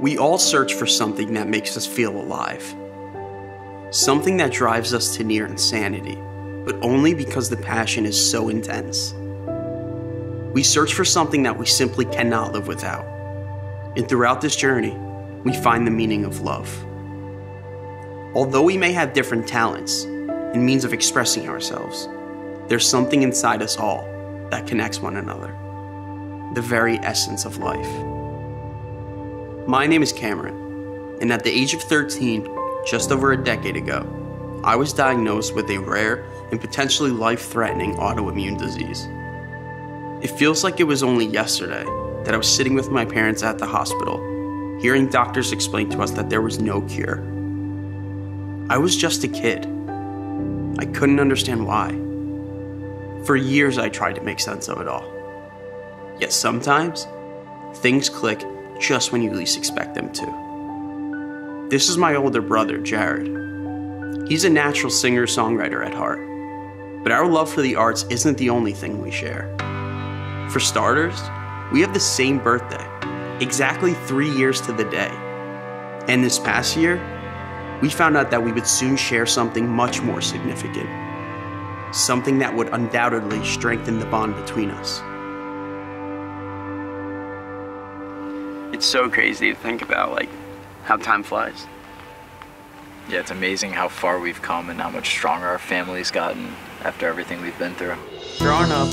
We all search for something that makes us feel alive. Something that drives us to near insanity, but only because the passion is so intense. We search for something that we simply cannot live without. And throughout this journey, we find the meaning of love. Although we may have different talents and means of expressing ourselves, there's something inside us all that connects one another. The very essence of life. My name is Cameron, and at the age of 13, just over a decade ago, I was diagnosed with a rare and potentially life-threatening autoimmune disease. It feels like it was only yesterday that I was sitting with my parents at the hospital, hearing doctors explain to us that there was no cure. I was just a kid. I couldn't understand why. For years I tried to make sense of it all. Yet sometimes, things click just when you least expect them to. This is my older brother, Jared. He's a natural singer-songwriter at heart, but our love for the arts isn't the only thing we share. For starters, we have the same birthday, exactly 3 years to the day. And this past year, we found out that we would soon share something much more significant. Something that would undoubtedly strengthen the bond between us. It's so crazy to think about, like, how time flies. Yeah, it's amazing how far we've come and how much stronger our family's gotten after everything we've been through. Growing up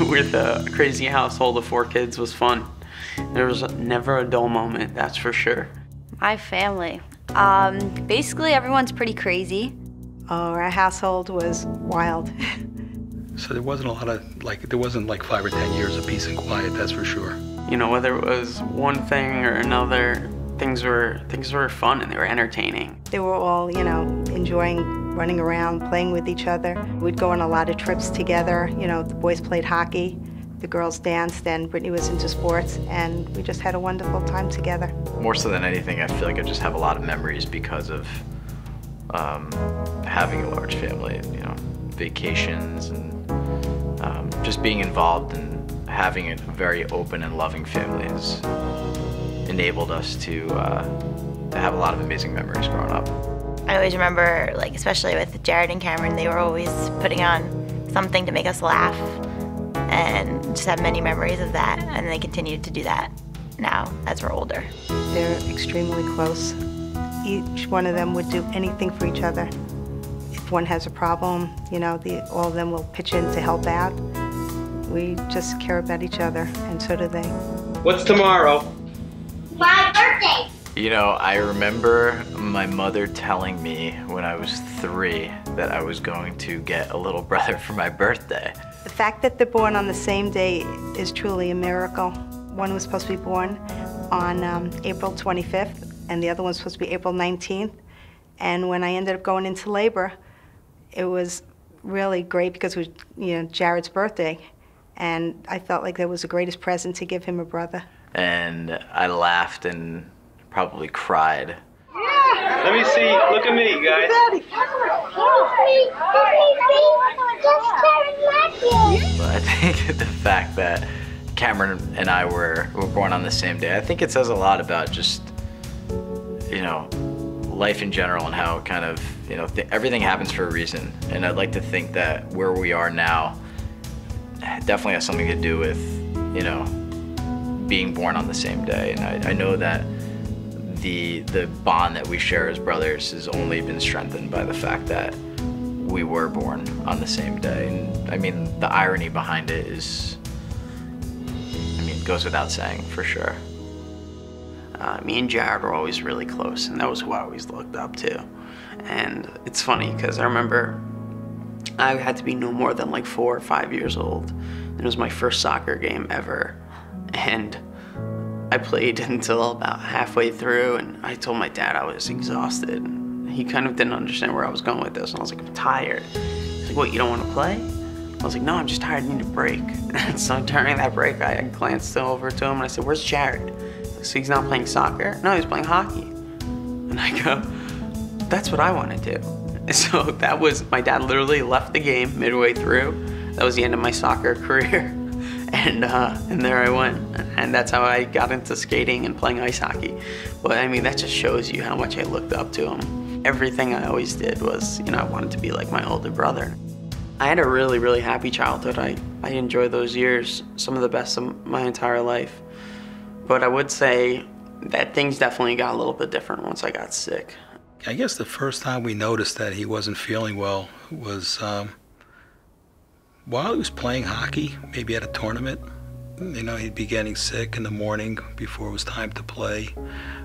with a crazy household of 4 kids was fun. There was never a dull moment, that's for sure. My family. Basically everyone's pretty crazy. Oh, our household was wild. So there wasn't a lot of, there wasn't like 5 or 10 years of peace and quiet, that's for sure. You know, whether it was one thing or another, things were fun and they were entertaining. They were all, enjoying running around, playing with each other. We'd go on a lot of trips together. The boys played hockey, the girls danced, and Brittany was into sports, and we just had a wonderful time together. More so than anything, I feel like I just have a lot of memories because of having a large family, vacations and just being involved and having a very open and loving family has enabled us to have a lot of amazing memories growing up. I always remember, especially with Jared and Cameron, they were always putting on something to make us laugh and just have many memories of that, and they continue to do that now as we're older. They're extremely close. Each one of them would do anything for each other. If one has a problem, all of them will pitch in to help out. We just care about each other, and so do they. What's tomorrow? My birthday! I remember my mother telling me when I was 3 that I was going to get a little brother for my birthday. The fact that they're born on the same day is truly a miracle. One was supposed to be born on April 25th, and the other one was supposed to be April 19th. And when I ended up going into labor, it was really great because it was, Jared's birthday. And I felt like that was the greatest present to give him a brother. And I laughed and probably cried. Let me see, look at me, guys. But I think the fact that Cameron and I were born on the same day, I think it says a lot about just, life in general and how kind of, everything happens for a reason. And I'd like to think that where we are now definitely has something to do with, being born on the same day. And I know that the bond that we share as brothers has only been strengthened by the fact that we were born on the same day. And I mean, the irony behind it is, goes without saying, for sure. Me and Jared were always really close, and that was who I always looked up to. And it's funny, because I remember I had to be no more than 4 or 5 years old. It was my first soccer game ever, and I played until about halfway through, and I told my dad I was exhausted. He kind of didn't understand where I was going with this, and I was like, I'm tired. He's like, what, you don't want to play? I was like, no, I'm just tired, I need a break. And so during that break, I glanced over to him and I said, where's Jared? So he's not playing soccer? No, he's playing hockey. And I go, that's what I want to do. So that was, my dad literally left the game midway through. That was the end of my soccer career. And there I went. And that's how I got into skating and playing ice hockey. But I mean, that just shows you how much I looked up to him. Everything I always did was, I wanted to be like my older brother. I had a really, really happy childhood. I enjoyed those years, some of the best of my entire life. But I would say that things definitely got a little bit different once I got sick. I guess the first time we noticed that he wasn't feeling well was while he was playing hockey, maybe at a tournament. He'd be getting sick in the morning before it was time to play,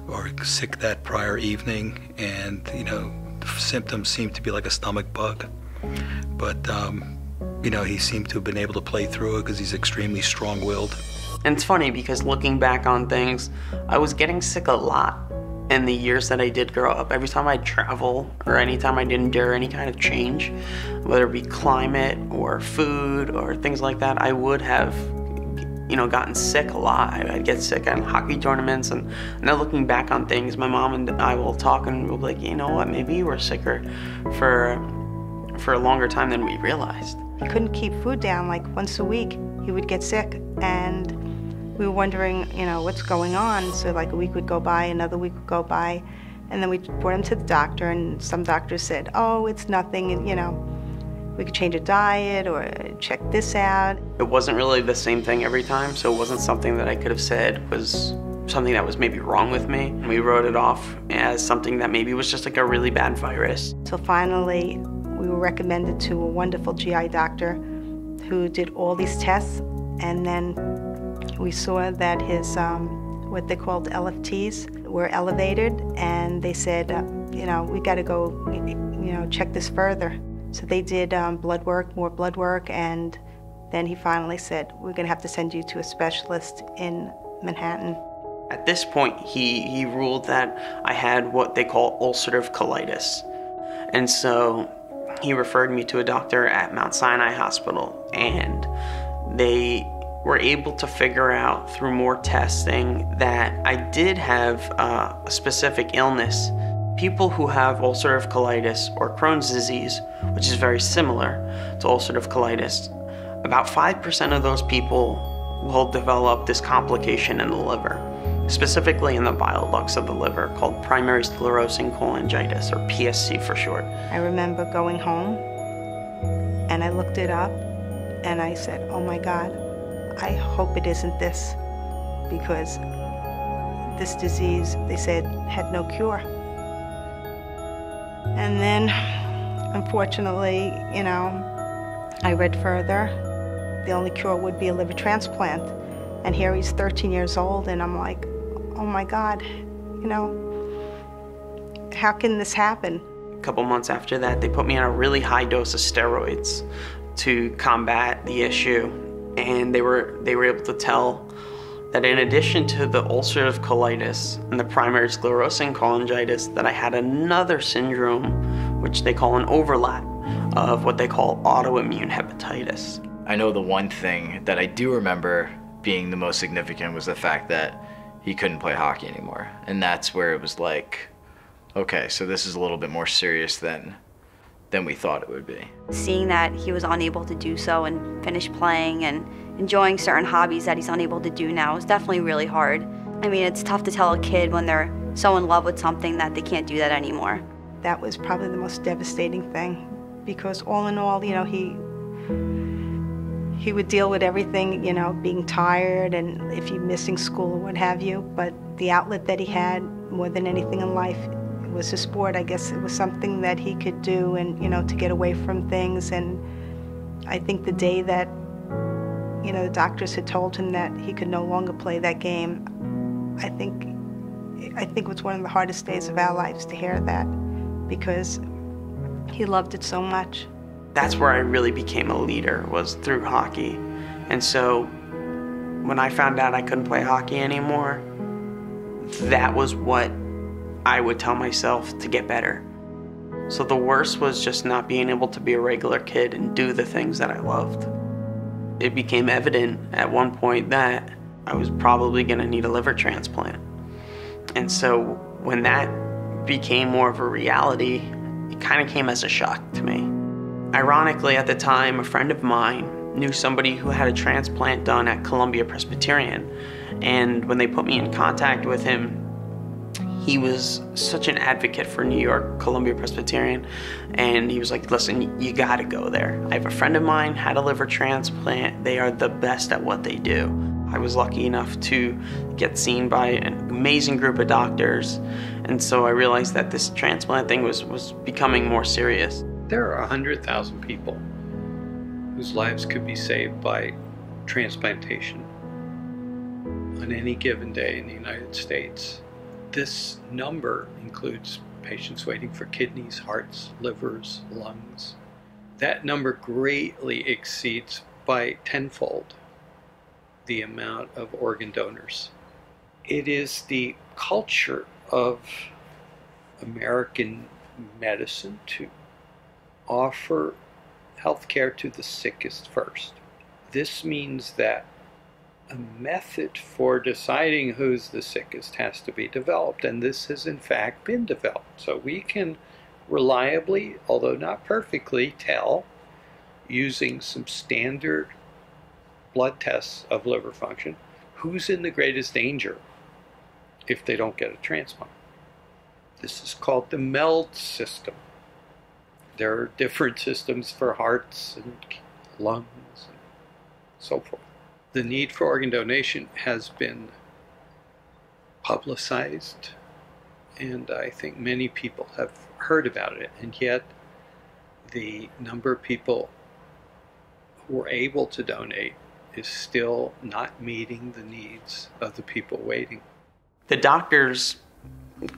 or sick that prior evening, and the symptoms seemed to be like a stomach bug. But he seemed to have been able to play through it because he's extremely strong-willed. And it's funny because looking back on things, I was getting sick a lot in the years that I did grow up. Every time I'd travel or anytime I'd endure any kind of change, whether it be climate or food or things like that, I would have gotten sick a lot. I'd get sick at hockey tournaments, and now looking back on things, my mom and I will talk and we'll be like, you know what, maybe you were sicker for a longer time than we realized. He couldn't keep food down. Like once a week, he would get sick, and we were wondering, what's going on. So like a week would go by, another week would go by, and then we brought him to the doctor, and some doctors said, oh, it's nothing, and we could change a diet or check this out. It wasn't really the same thing every time, so it wasn't something that I could have said was something that was maybe wrong with me. We wrote it off as something that maybe was just like a really bad virus. So finally, we were recommended to a wonderful GI doctor who did all these tests, and then we saw that his, what they called LFTs were elevated, and they said, we got to go, check this further. So they did blood work, more blood work, and then he finally said, we're going to have to send you to a specialist in Manhattan. At this point, he ruled that I had what they call ulcerative colitis. And so he referred me to a doctor at Mount Sinai Hospital, and they were able to figure out through more testing that I did have a specific illness. People who have ulcerative colitis or Crohn's disease, which is very similar to ulcerative colitis, about 5% of those people will develop this complication in the liver, specifically in the bile ducts of the liver, called primary sclerosing cholangitis, or PSC for short. I remember going home, and I looked it up, and I said, oh my God, I hope it isn't this, because this disease, they said, had no cure. And then, unfortunately, I read further. The only cure would be a liver transplant. And here he's 13 years old, and I'm like, oh my God, how can this happen? A couple months after that, they put me on a really high dose of steroids to combat the issue. And they were able to tell that in addition to the ulcerative colitis and the primary sclerosing cholangitis, that I had another syndrome, which they call an overlap of what they call autoimmune hepatitis. I know the one thing that I do remember being the most significant was the fact that he couldn't play hockey anymore. And that's where it was like, okay, so this is a little bit more serious than we thought it would be. Seeing that he was unable to do so and finish playing and enjoying certain hobbies that he's unable to do now is definitely really hard. I mean, it's tough to tell a kid when they're so in love with something that they can't do that anymore. That was probably the most devastating thing, because all in all, he would deal with everything, being tired and if you're missing school or what have you, but the outlet that he had more than anything in life was his sport. I guess it was something that he could do, and to get away from things. And I think the day that the doctors had told him that he could no longer play that game, I think it was one of the hardest days of our lives to hear that, because he loved it so much. That's where I really became a leader, was through hockey. And so when I found out I couldn't play hockey anymore, that was what I would tell myself to get better. So the worst was just not being able to be a regular kid and do the things that I loved. It became evident at one point that I was probably going to need a liver transplant. And so when that became more of a reality, it kind of came as a shock to me. Ironically, at the time, a friend of mine knew somebody who had a transplant done at Columbia Presbyterian, and when they put me in contact with him, he was such an advocate for New York Columbia Presbyterian, and he was like, listen, you gotta go there. I have a friend of mine had a liver transplant. They are the best at what they do. I was lucky enough to get seen by an amazing group of doctors, and so I realized that this transplant thing was becoming more serious. There are 100,000 people whose lives could be saved by transplantation on any given day in the United States. This number includes patients waiting for kidneys, hearts, livers, lungs. That number greatly exceeds by tenfold the amount of organ donors. It is the culture of American medicine to offer health care to the sickest first. This means that a method for deciding who's the sickest has to be developed, and this has in fact been developed. So we can reliably, although not perfectly, tell using some standard blood tests of liver function who's in the greatest danger if they don't get a transplant. This is called the MELD system. There are different systems for hearts and lungs and so forth. The need for organ donation has been publicized, and I think many people have heard about it, and yet the number of people who are able to donate is still not meeting the needs of the people waiting. The doctors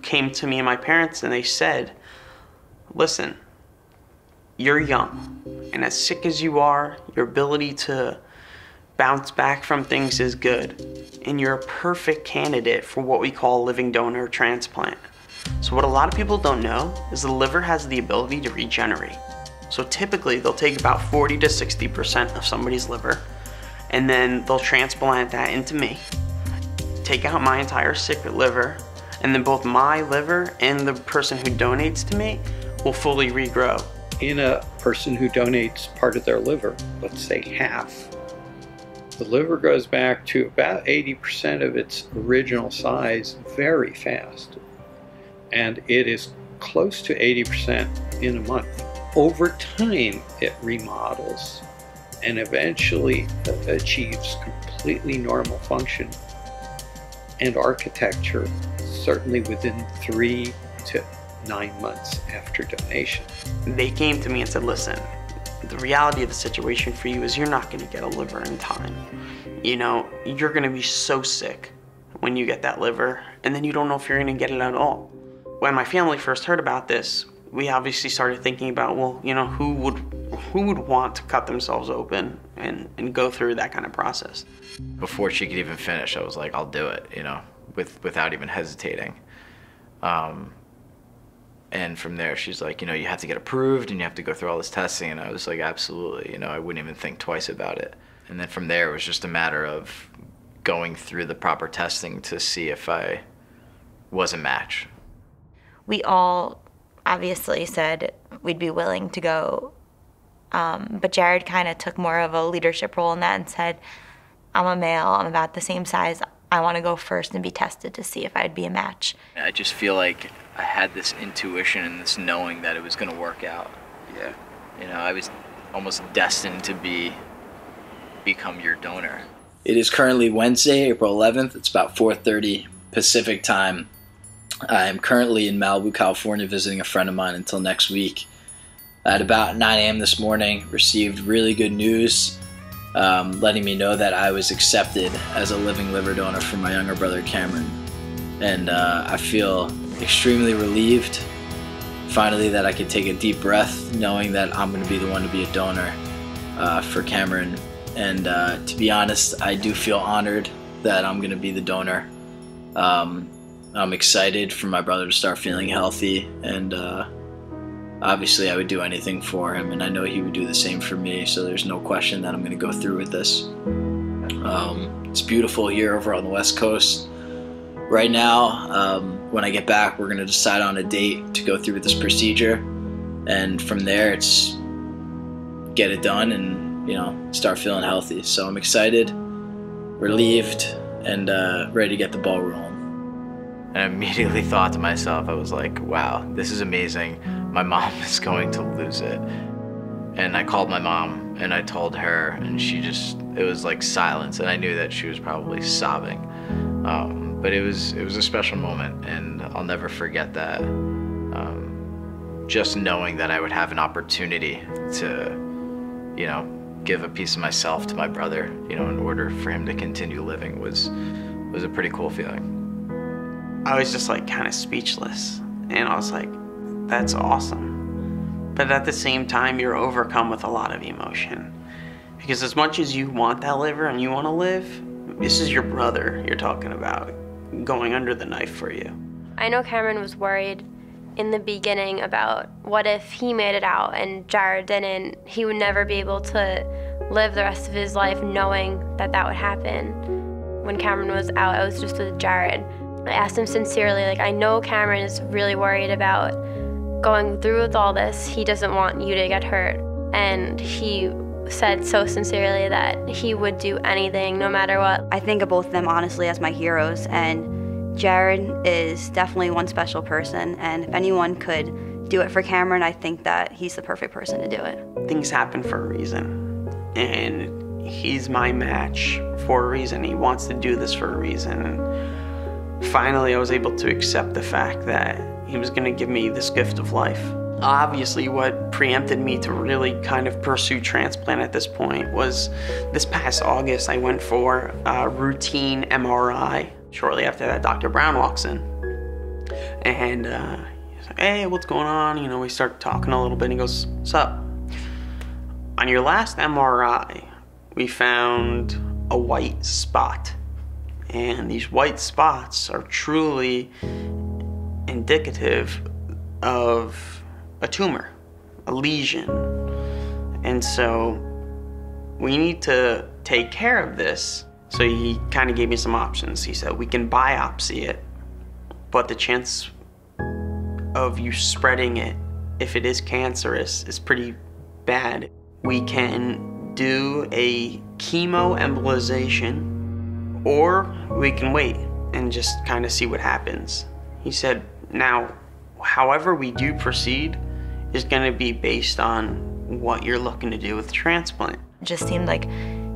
came to me and my parents and they said, listen, you're young, and as sick as you are, your ability to bounce back from things is good, and you're a perfect candidate for what we call living donor transplant. So what a lot of people don't know is the liver has the ability to regenerate. So typically they'll take about 40 to 60% of somebody's liver, and then they'll transplant that into me, take out my entire sick liver, and then both my liver and the person who donates to me will fully regrow. In a person who donates part of their liver, let's say half, the liver goes back to about 80% of its original size very fast. And it is close to 80% in a month. Over time, it remodels and eventually achieves completely normal function and architecture, certainly within 3 to 9 months after donation. They came to me and said, listen, the reality of the situation for you is you're not going to get a liver in time. You know, you're going to be so sick when you get that liver, and then you don't know if you're going to get it at all. When my family first heard about this, we obviously started thinking about, well, you know, who would want to cut themselves open and go through that kind of process? Before she could even finish, I was like, I'll do it, you know, without even hesitating. And from there, she's like, you know, you have to get approved and you have to go through all this testing. And I was like, absolutely, you know, I wouldn't even think twice about it. And then from there, it was just a matter of going through the proper testing to see if I was a match. We all obviously said we'd be willing to go, but Jared kind of took more of a leadership role in that and said, I'm a male, I'm about the same size, I want to go first and be tested to see if I'd be a match. I just feel like I had this intuition and this knowing that it was going to work out. Yeah. You know, I was almost destined to become your donor. It is currently Wednesday, April 11th. It's about 4:30 Pacific time. I am currently in Malibu, California, visiting a friend of mine until next week. At about 9 a.m. this morning, received really good news, letting me know that I was accepted as a living liver donor for my younger brother, Cameron. And I feel extremely relieved, finally, that I could take a deep breath, knowing that I'm going to be the one to be a donor for Cameron. And to be honest, I do feel honored that I'm going to be the donor. I'm excited for my brother to start feeling healthy, and obviously I would do anything for him, and I know he would do the same for me, so there's no question that I'm going to go through with this. It's beautiful here over on the West Coast. Right now, when I get back, we're going to decide on a date to go through with this procedure, and from there it's get it done and start feeling healthy. So I'm excited, relieved, and ready to get the ball rolling. And I immediately thought to myself, I was like, wow, this is amazing. My mom is going to lose it. And I called my mom and I told her, and it was like silence, and I knew that she was probably sobbing. But it was a special moment, and I'll never forget that. Just knowing that I would have an opportunity to, give a piece of myself to my brother, in order for him to continue living was a pretty cool feeling. I was just like kind of speechless, and I was like, that's awesome. But at the same time, you're overcome with a lot of emotion, because as much as you want that liver and you want to live, this is your brother you're talking about going under the knife for you. I know Cameron was worried in the beginning about what if he made it out and Jared didn't. He would never be able to live the rest of his life knowing that that would happen. When Cameron was out, I was just with Jared. I asked him sincerely, I know Cameron is really worried about going through with all this. He doesn't want you to get hurt. And he said so sincerely that he would do anything, no matter what. I think of both of them honestly as my heroes, and Jared is definitely one special person, and if anyone could do it for Cameron, I think that he's the perfect person to do it. Things happen for a reason, and he's my match for a reason. He wants to do this for a reason. And finally, I was able to accept the fact that he was going to give me this gift of life. Obviously, what preempted me to really kind of pursue transplant at this point was this past August, I went for a routine MRI. Shortly after that, Dr. Brown walks in, and he's like, hey, what's going on? We start talking a little bit, and he goes, what's up? On your last MRI, we found a white spot, and these white spots are truly indicative of a tumor, a lesion. And so we need to take care of this. So he kind of gave me some options. He said, we can biopsy it, but the chance of you spreading it, if it is cancerous, is pretty bad. We can do a chemoembolization, or we can wait and just kind of see what happens. He said, now, however we do proceed is going to be based on what you're looking to do with transplant. It just seemed like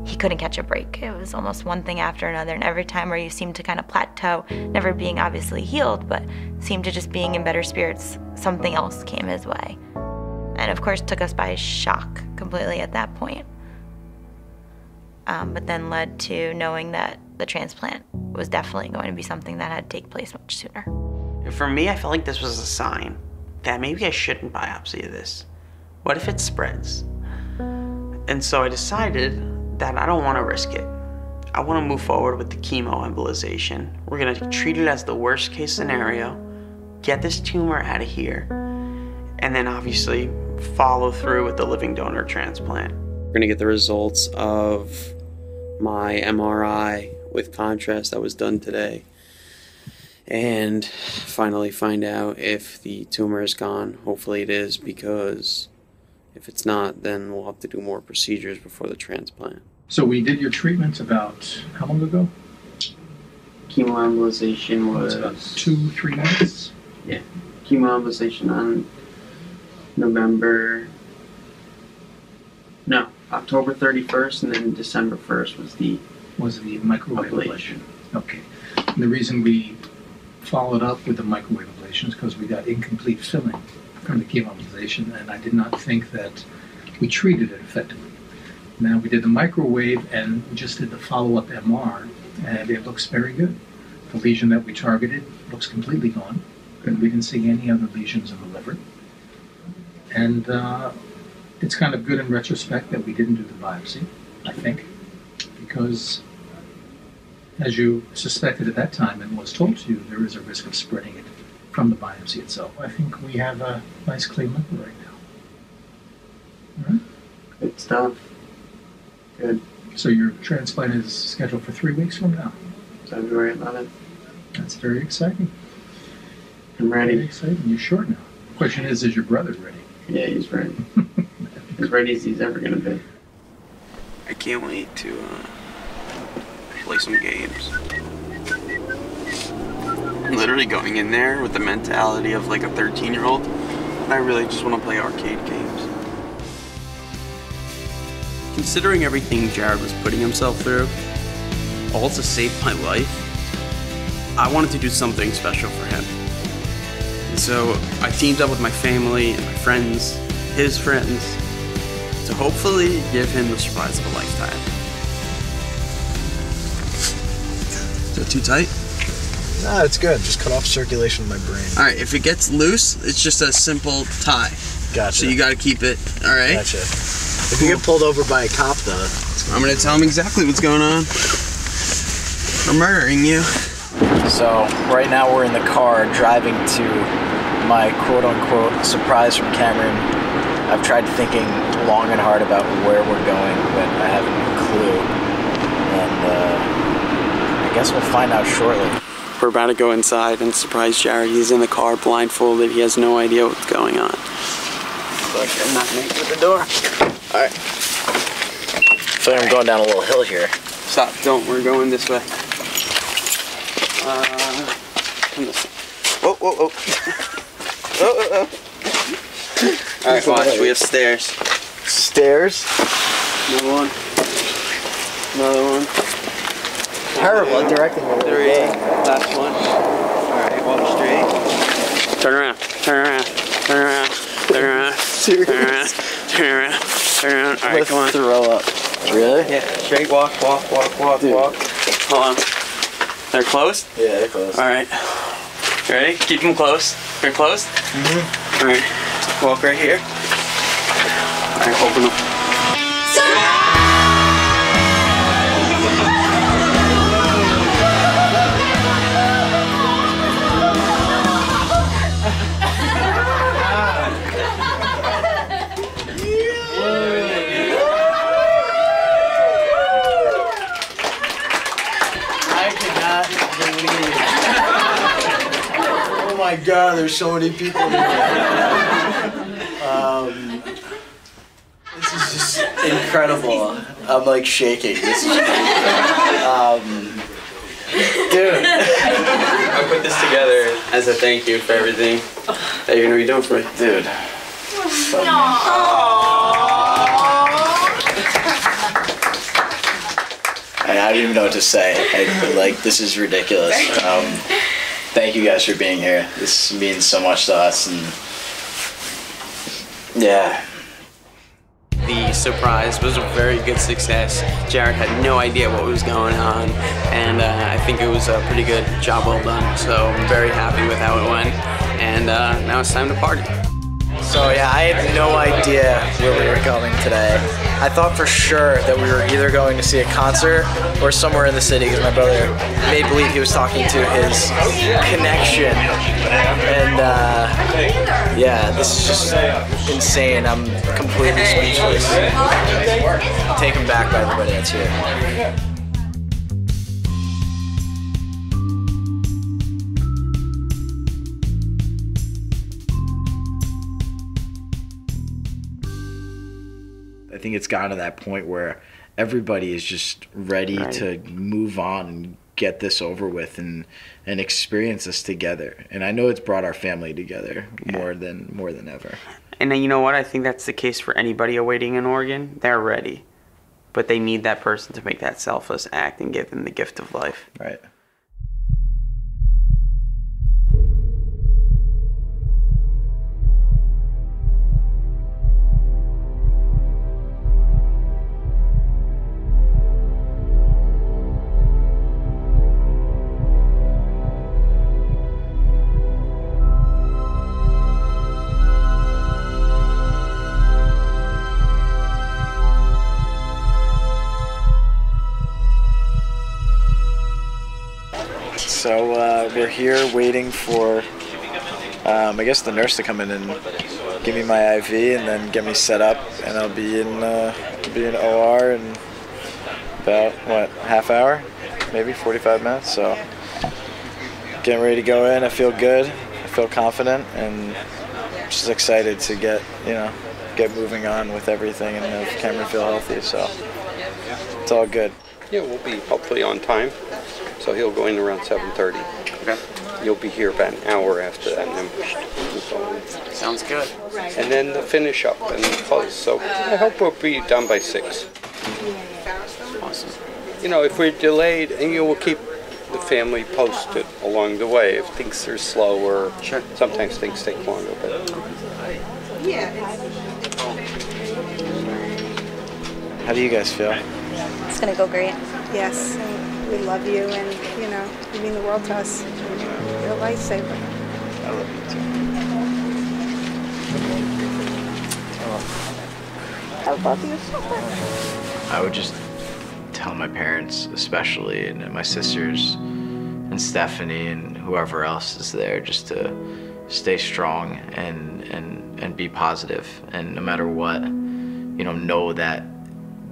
he couldn't catch a break. It was almost one thing after another, and every time where you seemed to kind of plateau, never being obviously healed, but seemed to just being in better spirits, something else came his way. And of course took us by shock completely at that point. But then led to knowing that the transplant was definitely going to be something that had to take place much sooner. For me, I felt like this was a sign that maybe I shouldn't biopsy this. What if it spreads? And so I decided that I don't want to risk it. I want to move forward with the chemoembolization. We're going to treat it as the worst case scenario, get this tumor out of here, and then obviously follow through with the living donor transplant. We're going to get the results of my MRI with contrast that was done today, and finally find out if the tumor is gone. Hopefully it is, because if it's not, then we'll have to do more procedures before the transplant. So we did your treatment about how long ago? Chemoembolization was about 2-3 months. Yeah, chemoembolization on October 31st, and then December 1st was the microwave ablation. Okay. And the reason we followed up with the microwave ablation is because we got incomplete filling from the chemoembolization, and I did not think that we treated it effectively. Now we did the microwave, and we just did the follow-up MR, and it looks very good. The lesion that we targeted looks completely gone, and we didn't see any other lesions in the liver. And it's kind of good in retrospect that we didn't do the biopsy, I think, because as you suspected at that time and was told to you, there is a risk of spreading it from the biopsy itself. I think we have a nice clean liver right now. All right? Good stuff. Good. So your transplant is scheduled for 3 weeks from now. February 11th. That's very exciting. I'm ready. Very exciting. You're sure now. The question is your brother ready? Yeah, he's ready. As ready as he's ever going to be. can't wait to play some games. I'm literally going in there with the mentality of like a 13-year-old. I really just want to play arcade games. Considering everything Jared was putting himself through, all to save my life, I wanted to do something special for him. And so I teamed up with my family and my friends, his friends, to hopefully give him the surprise of a lifetime. Is that too tight? Nah, it's good. Just cut off circulation in my brain. Alright, if it gets loose, it's just a simple tie. Gotcha. So you gotta keep it, alright? Gotcha. If you get pulled over by a cop, though, I'm gonna tell him exactly what's going on. I'm murdering you. So right now we're in the car driving to my quote-unquote surprise from Cameron. I've tried thinking long and hard about where we're going, but I haven't a clue. And I guess we'll find out shortly. We're about to go inside and surprise Jared. He's in the car blindfolded. He has no idea what's going on. Look, I'm not making it at the door. Alright. I feel like I'm going down a little hill here. Stop, don't. We're going this way. Come this way. Whoa, whoa, whoa. Alright, watch. We have stairs. Stairs? Another one. Another one. Terrible at directing. 3. Last one. Alright, walk straight. Turn around. Turn around. Turn around. Turn around. Turn around. Turn around. Turn around. Alright, come on. Throw up. Really? Yeah. Straight walk, walk, walk, walk, Dude. walk. Hold on. They're closed? Yeah, they're closed. Alright. You ready? Keep them close. They're closed? Mm-hmm. Alright. Walk right here. Alright, open them. oh my god, there's so many people here. This is just incredible. I'm like shaking. This is dude. I put this together as a thank you for everything that you're gonna be doing for me. Dude. I don't even know what to say. Like, this is ridiculous. Thank you guys for being here. This means so much to us, and yeah. The surprise was a very good success. Jared had no idea what was going on, and I think it was a pretty good job well done. So I'm very happy with how it went, and now it's time to party. So yeah, I had no idea where we were going today. I thought for sure that we were either going to see a concert or somewhere in the city, because my brother made believe he was talking to his connection. And yeah, this is just insane. I'm completely speechless. Taken back by everybody that's here. I think it's gotten to that point where everybody is just ready to move on and get this over with and experience this together. And I know it's brought our family together more than ever. And you know what? I think that's the case for anybody awaiting an organ. They're ready, but they need that person to make that selfless act and give them the gift of life. Right. So we're here waiting for, I guess, the nurse to come in and give me my IV and then get me set up, and I'll be in OR in about, what, half hour, maybe 45 minutes. So getting ready to go in. I feel good. I feel confident, and just excited to get moving on with everything and have Cameron feel healthy. So It's all good. Yeah, we'll be hopefully on time. So he'll go in around 7:30. Okay. You'll be here about an hour after that, and then we'll Sounds good. and then the finish up and close. So I hope we'll be done by 6. Awesome. You know, if we're delayed, and you will keep the family posted along the way. If things are slower, sure. Sometimes things take longer. But How do you guys feel? It's gonna go great. Yes, and we love you, and you know, you mean the world to us. You're a lifesaver. I love you too. I love you so much. I would just tell my parents, especially, and my sisters, and Stephanie, and whoever else is there, just to stay strong and be positive, and no matter what, you know that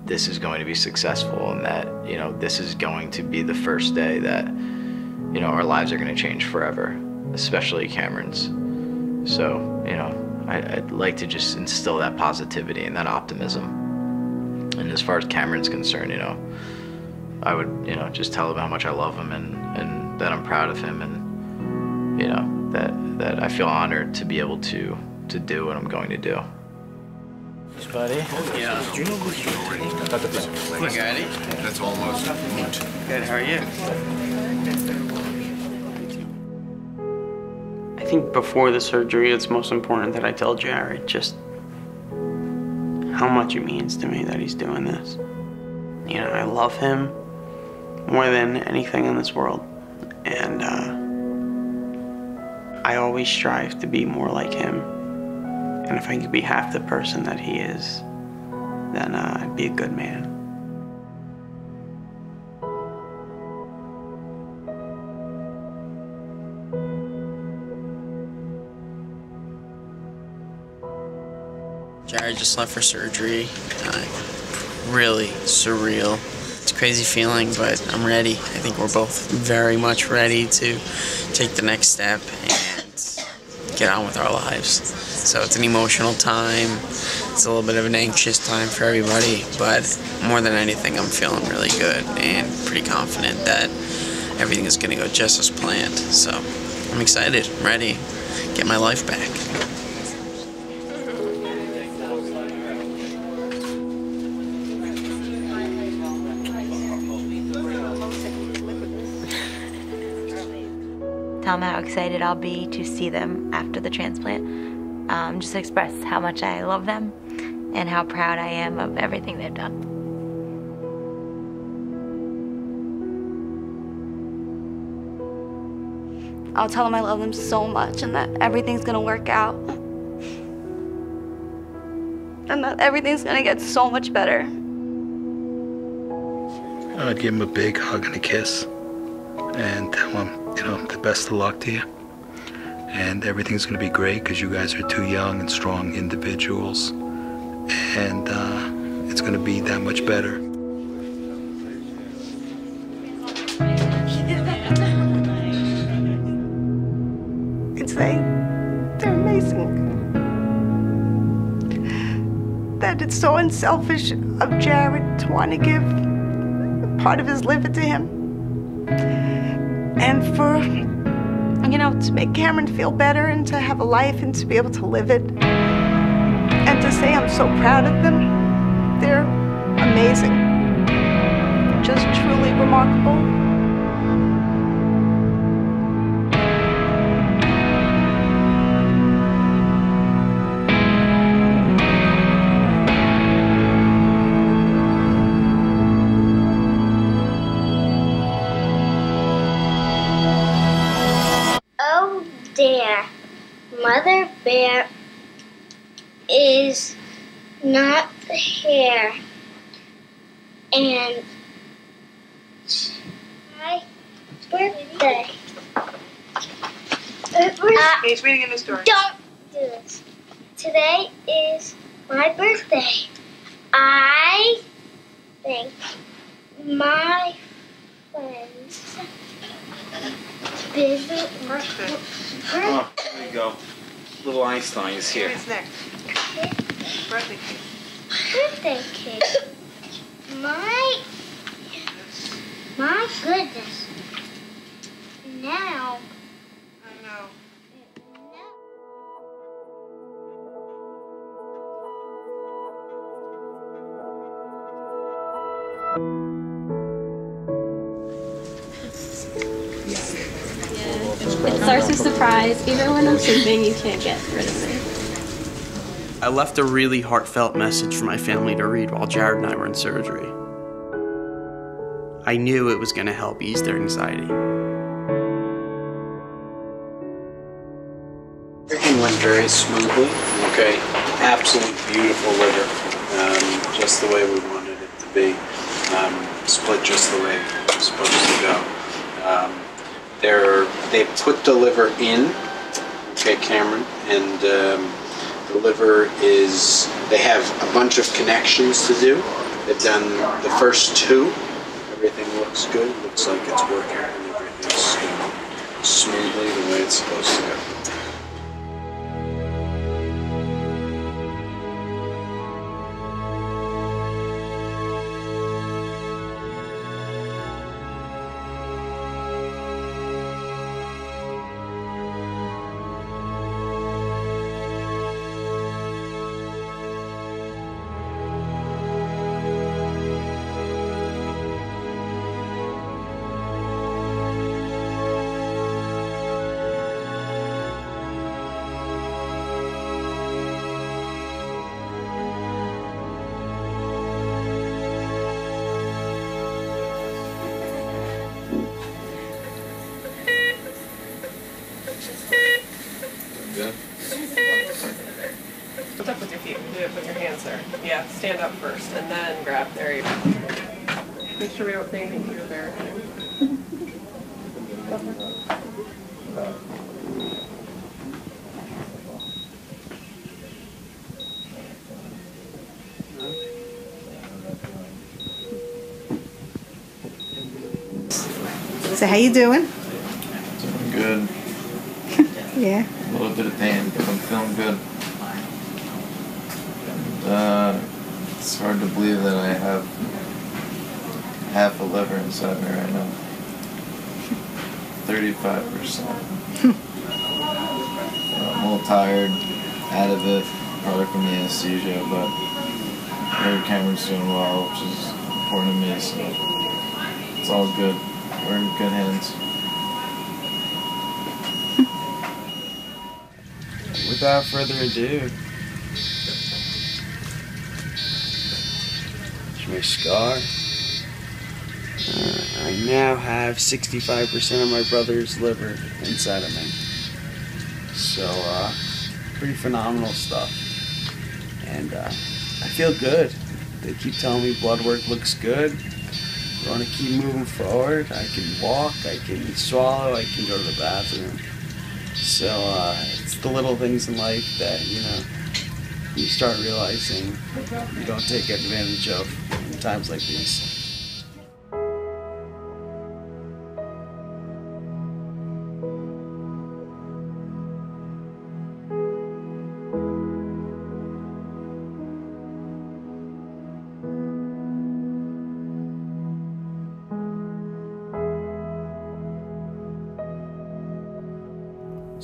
this is going to be successful, and that, you know, this is going to be the first day that, you know, our lives are going to change forever, especially Cameron's. So, you know, I'd like to just instill that positivity and that optimism. And as far as Cameron's concerned, you know, I would, you know, just tell him how much I love him, and that I'm proud of him, and, you know, that I feel honored to be able to do what I'm going to do. Buddy? Yeah. Do you know who you already got the plan? Look at it. That's almost moot. Good, how are you? I think before the surgery, it's most important that I tell Jared just how much it means to me that he's doing this. You know, I love him more than anything in this world. And I always strive to be more like him. And if I could be half the person that he is, then I'd be a good man. Jared just left for surgery. Really surreal. It's a crazy feeling, but I'm ready. I think we're both very much ready to take the next step and get on with our lives. So it's an emotional time. It's a little bit of an anxious time for everybody, but more than anything, I'm feeling really good and pretty confident that everything is gonna go just as planned. So I'm excited, I'm ready, get my life back. Tell them how excited I'll be to see them after the transplant. Just express how much I love them and how proud I am of everything they've done. I'll tell them I love them so much and that everything's gonna work out. And that everything's gonna get so much better. I'd give him a big hug and a kiss and tell him, you know, the best of luck to you. And everything's going to be great because you guys are two young and strong individuals. And it's going to be that much better. It's they're amazing. That it's so unselfish of Jared to want to give part of his liver to him. And for, you know, to make Cameron feel better and to have a life and to be able to live it. And to say I'm so proud of them. They're amazing. Just truly remarkable. Oh dear, Mother Bear is not here. And my birthday. He's reading in the story. Don't do this. Today is my birthday. I think my friends visit Birthday. Oh, there you go. Little Einstein is here. Who's next? Birthday cake. birthday cake. My goodness. Now, I know. It starts with surprise. Even when I'm sleeping, you can't get rid of me. I left a really heartfelt message for my family to read while Jared and I were in surgery. I knew it was going to help ease their anxiety. Everything went very smoothly. Okay, absolute beautiful liver, just the way we wanted it to be. Split just the way it was supposed to go. They put the liver in, okay, Cameron, and the liver is, they have a bunch of connections to do. They've done the first two. Everything looks good, looks like it's working, and everything's going smoothly the way it's supposed to go. Good. Lift up with your feet. Do it with your hands there. Yeah, stand up first and then grab. There you go. Make sure we don't think anything too embarrassing. So how you doing? Doing good. Yeah. A little bit of pain, but I'm feeling good. It's hard to believe that I have half a liver inside me right now. 35%. I'm a little tired, out of it, probably from the anesthesia, but I heard Cameron's doing well, which is important to me, so it's all good. We're in good hands. Without further ado, here's my scar. I now have 65% of my brother's liver inside of me. So, pretty phenomenal stuff. And I feel good. They keep telling me blood work looks good. I want to keep moving forward. I can walk, I can swallow, I can go to the bathroom. So it's the little things in life that, you know, you start realizing you don't take advantage of in times like these.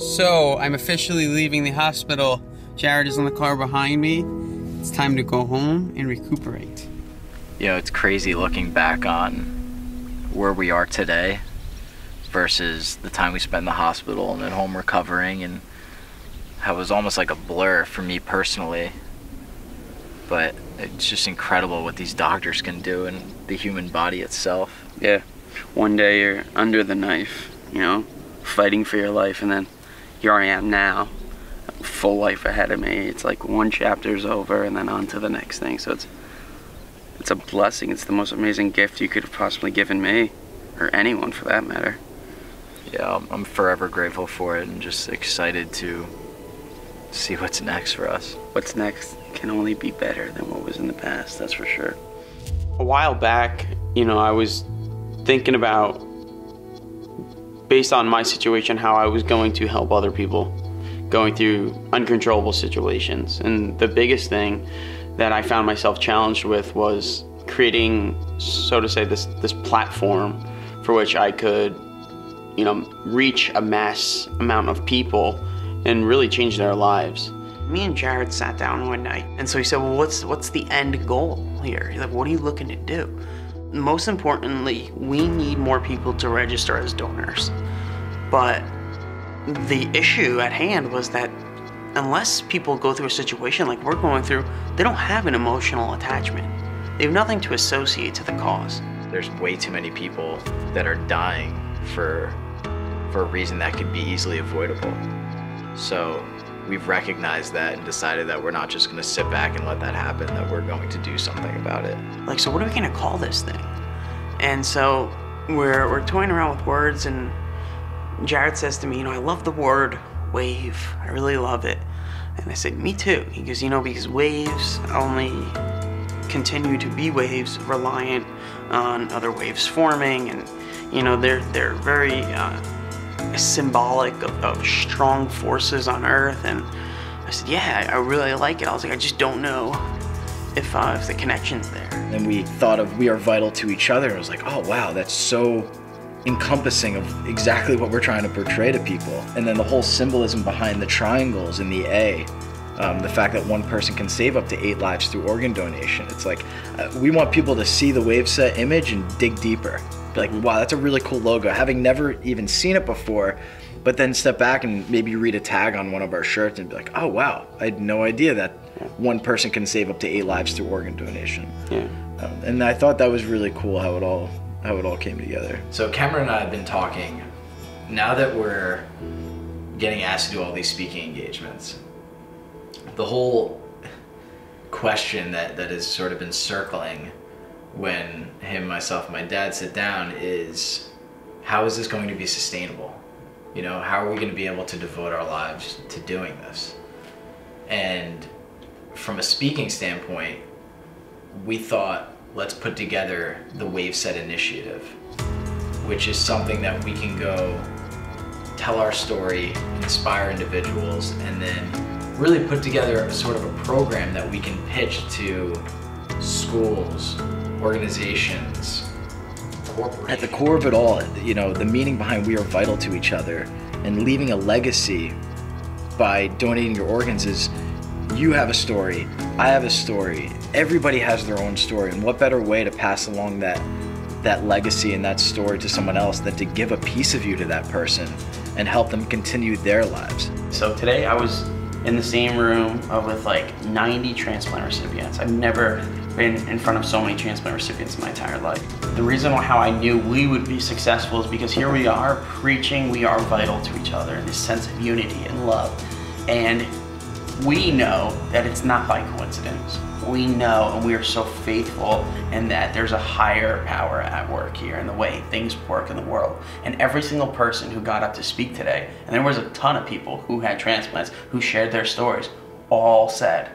So, I'm officially leaving the hospital. Jared is in the car behind me. It's time to go home and recuperate. You know, it's crazy looking back on where we are today versus the time we spent in the hospital and at home recovering, and how it was almost like a blur for me personally. But it's just incredible what these doctors can do and the human body itself. Yeah, one day you're under the knife, you know, fighting for your life, and then here I am now, full life ahead of me. It's like one chapter's over and then on to the next thing. So it's a blessing. It's the most amazing gift you could have possibly given me, or anyone for that matter. Yeah, I'm forever grateful for it and just excited to see what's next for us. What's next can only be better than what was in the past, that's for sure. A while back, you know, I was thinking about, based on my situation, how I was going to help other people going through uncontrollable situations. And the biggest thing that I found myself challenged with was creating, so to say, this platform for which I could, you know, reach a mass amount of people and really change their lives. Me and Jared sat down one night, and so he said, well, what's the end goal here? He's like, what are you looking to do? Most importantly, we need more people to register as donors. But the issue at hand was that unless people go through a situation like we're going through, they don't have an emotional attachment. They have nothing to associate to the cause. There's way too many people that are dying for a reason that could be easily avoidable. So we've recognized that and decided that we're not just gonna sit back and let that happen, that we're going to do something about it. Like, so what are we gonna call this thing? And so we're toying around with words, and Jared says to me, you know, I love the word wave. I really love it. And I said, me too. He goes, you know, because waves only continue to be waves reliant on other waves forming, and you know, they're very symbolic of strong forces on Earth. And I said, yeah, I really like it. I was like, I just don't know if the connection's there. And we thought of we are vital to each other. I was like, oh wow, that's so encompassing of exactly what we're trying to portray to people. And then the whole symbolism behind the triangles and the A, the fact that one person can save up to 8 lives through organ donation. It's like, we want people to see the Waveset image and dig deeper. Be like, wow, that's a really cool logo. Having never even seen it before, but then step back and maybe read a tag on one of our shirts and be like, oh wow, I had no idea that one person can save up to 8 lives through organ donation. Yeah. And I thought that was really cool how it all came together. So Cameron and I have been talking, now that we're getting asked to do all these speaking engagements, the whole question that has sort of been circling when him, myself, and my dad sit down is, how is this going to be sustainable? You know, how are we going to be able to devote our lives to doing this? And from a speaking standpoint, we thought, let's put together the Waveset Initiative, which is something that we can go tell our story, inspire individuals, and then really put together a sort of a program that we can pitch to schools, organizations, corporations. At the core of it all, you know, the meaning behind we are vital to each other and leaving a legacy by donating your organs is, you have a story, I have a story, everybody has their own story, and what better way to pass along that legacy and that story to someone else than to give a piece of you to that person and help them continue their lives. So today I was in the same room with like 90 transplant recipients. I've never been in front of so many transplant recipients in my entire life. The reason how I knew we would be successful is because here we are preaching we are vital to each other, this sense of unity and love. And we know that it's not by coincidence. We know, and we are so faithful in that there's a higher power at work here in the way things work in the world. And every single person who got up to speak today, and there was a ton of people who had transplants, who shared their stories, all said,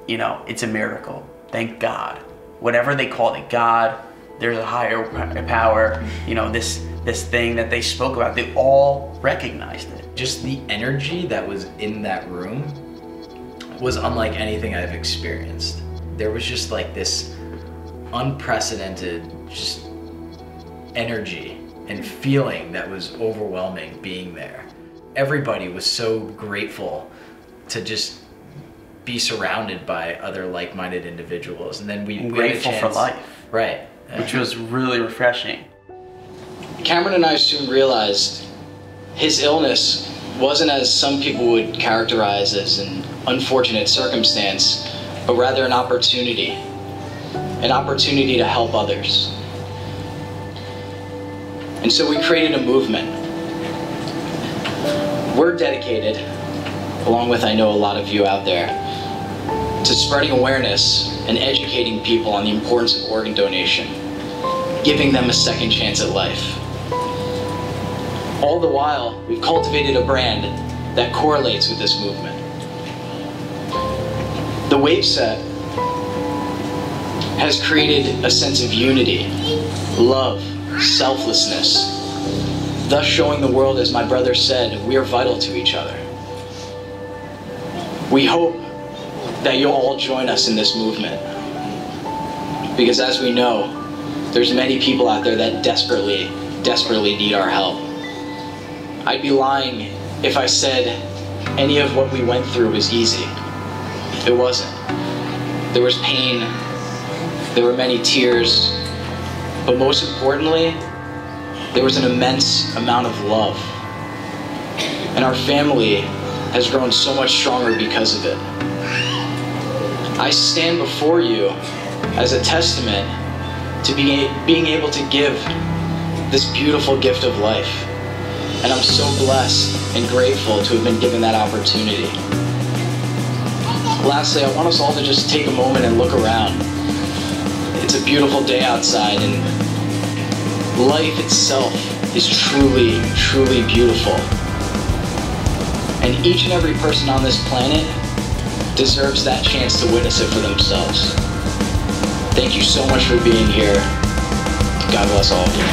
you know, it's a miracle. Thank God. Whatever they called it, God, there's a higher power, you know, this thing that they spoke about, they all recognized it. Just the energy that was in that room was unlike anything I've experienced. There was just like this unprecedented just energy and feeling that was overwhelming being there. Everybody was so grateful to just be surrounded by other like-minded individuals, and then we grateful had a chance, for life, right? Which was really refreshing. Cameron and I soon realized his illness wasn't as some people would characterize as an unfortunate circumstance, but rather an opportunity to help others. And so we created a movement. We're dedicated, along with I know a lot of you out there, to spreading awareness and educating people on the importance of organ donation, giving them a second chance at life. All the while, we've cultivated a brand that correlates with this movement. The Waveset has created a sense of unity, love, selflessness, thus showing the world, as my brother said, we are vital to each other. We hope that you'll all join us in this movement, because as we know, there's many people out there that desperately desperately need our help. I'd be lying if I said any of what we went through was easy. It wasn't. There was pain, there were many tears, but most importantly, there was an immense amount of love. And our family has grown so much stronger because of it. I stand before you as a testament to being able to give this beautiful gift of life. And I'm so blessed and grateful to have been given that opportunity. Lastly, I want us all to just take a moment and look around. It's a beautiful day outside, and life itself is truly, truly beautiful. And each and every person on this planet deserves that chance to witness it for themselves. Thank you so much for being here. God bless all of you.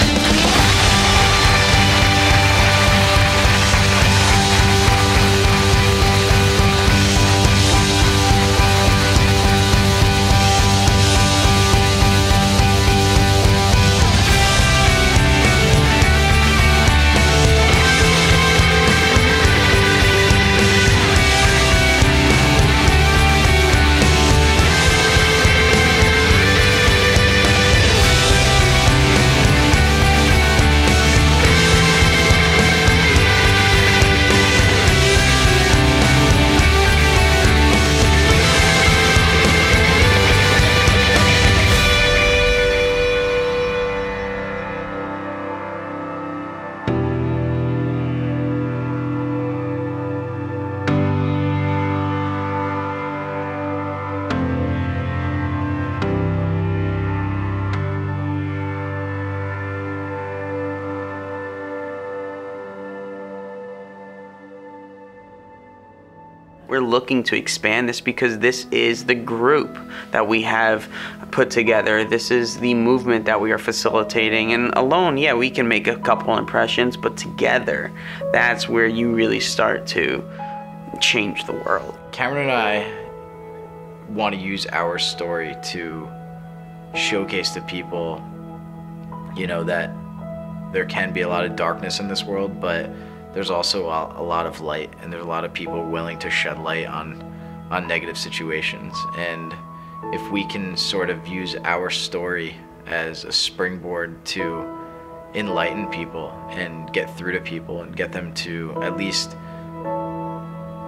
We're looking to expand this because this is the group that we have put together. This is the movement that we are facilitating. And alone, yeah, we can make a couple impressions, but together, that's where you really start to change the world. Cameron and I want to use our story to showcase to people, you know, that there can be a lot of darkness in this world, but there's also a lot of light, and there's a lot of people willing to shed light on negative situations. And if we can sort of use our story as a springboard to enlighten people and get through to people and get them to at least,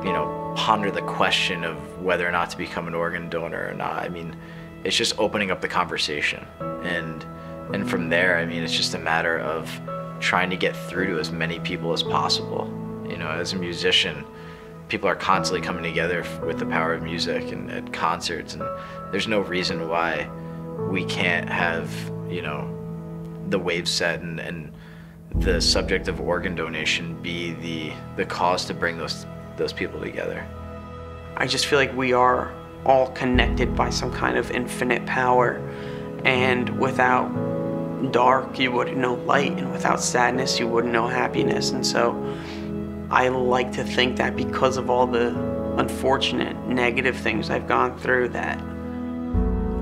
you know, ponder the question of whether or not to become an organ donor or not. I mean, it's just opening up the conversation. And from there, I mean, it's just a matter of trying to get through to as many people as possible. You know, as a musician, people are constantly coming together with the power of music and at concerts, and there's no reason why we can't have, you know, the wave set and the subject of organ donation be the cause to bring those people together. I just feel like we are all connected by some kind of infinite power, and without dark you wouldn't know light, and without sadness you wouldn't know happiness. And so I like to think that because of all the unfortunate negative things I've gone through, that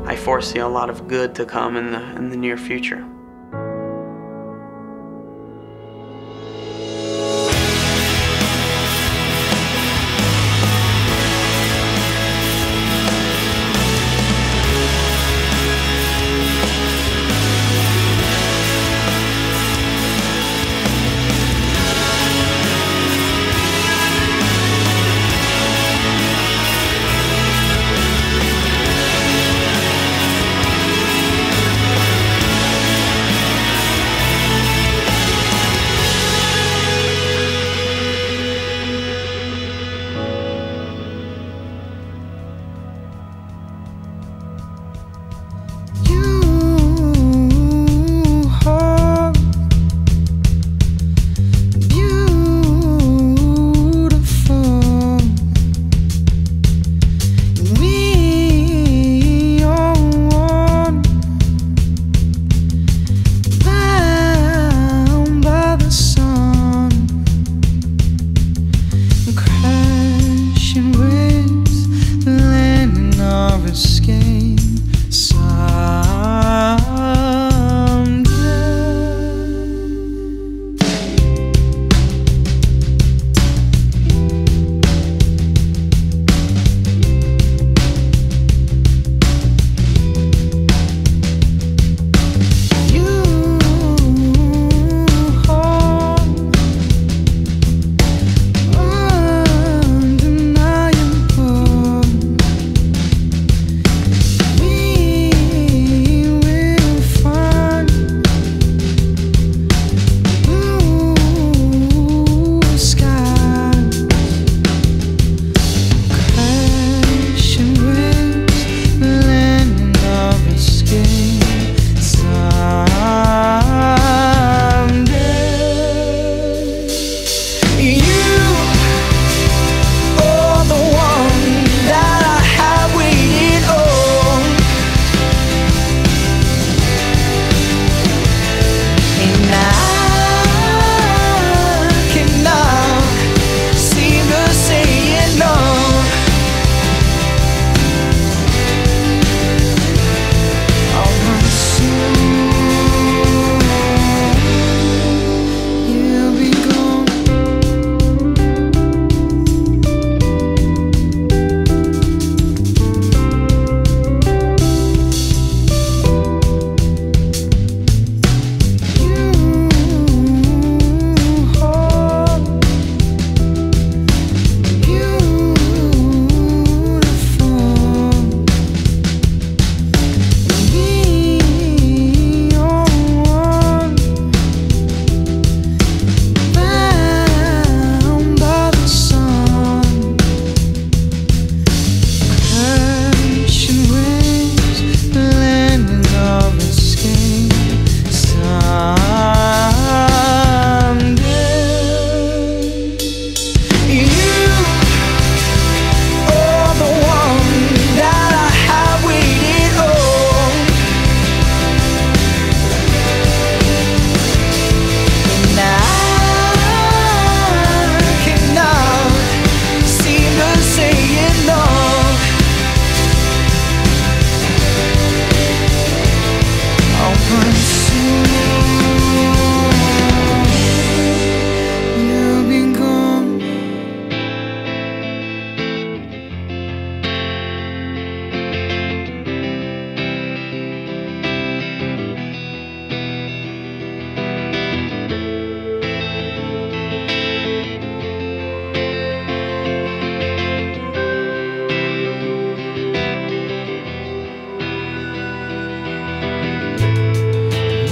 I foresee a lot of good to come in the near future.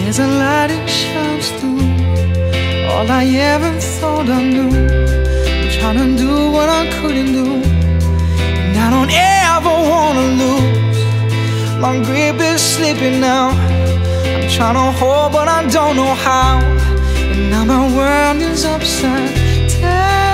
There's a light that shines through all I ever thought I knew. I'm trying to do what I couldn't do, and I don't ever wanna lose. My grip is slipping now. I'm trying to hold, but I don't know how. And now my world is upside down.